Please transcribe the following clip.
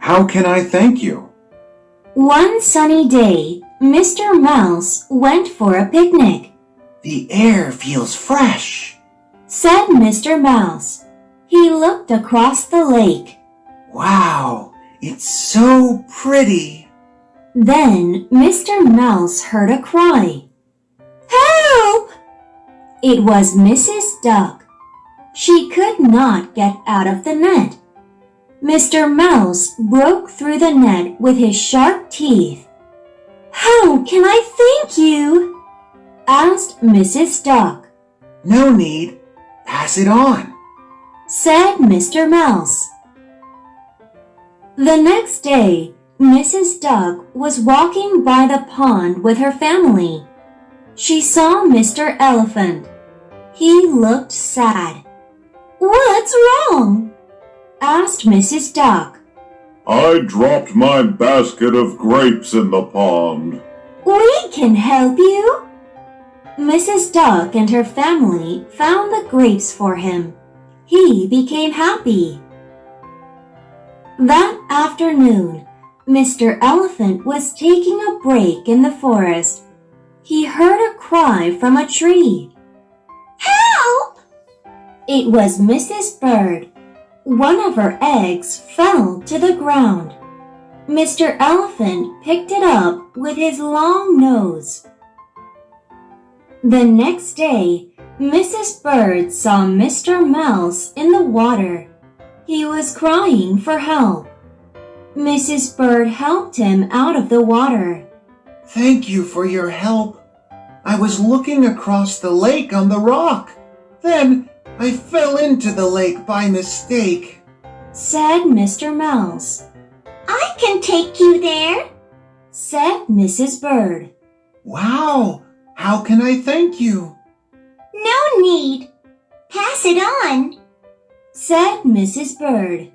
How can I thank you? One sunny day, Mr. Mouse went for a picnic. The air feels fresh, said Mr. Mouse. He looked across the lake. Wow, it's so pretty. Then Mr. Mouse heard a cry. Help! It was Mrs. Duck. She could not get out of the net. Mr. Mouse broke through the net with his sharp teeth. How can I thank you? Asked Mrs. Duck. No need. Pass it on, said Mr. Mouse. The next day, Mrs. Duck was walking by the pond with her family. She saw Mr. Elephant. He looked sad. What's wrong? Asked Mrs. Duck. I dropped my basket of grapes in the pond. We can help you. Mrs. Duck and her family found the grapes for him. He became happy. That afternoon, Mr. Elephant was taking a break in the forest. He heard a cry from a tree. Help! It was Mrs. Bird. One of her eggs fell to the ground. Mr. Elephant picked it up with his long nose. The next day, Mrs. Bird saw Mr. Mouse in the water. He was crying for help. Mrs. Bird helped him out of the water. Thank you for your help. I was looking across the lake on the rock. Then I fell into the lake by mistake, said Mr. Mouse. I can take you there, said Mrs. Bird. Wow, how can I thank you? No need. Pass it on, said Mrs. Bird.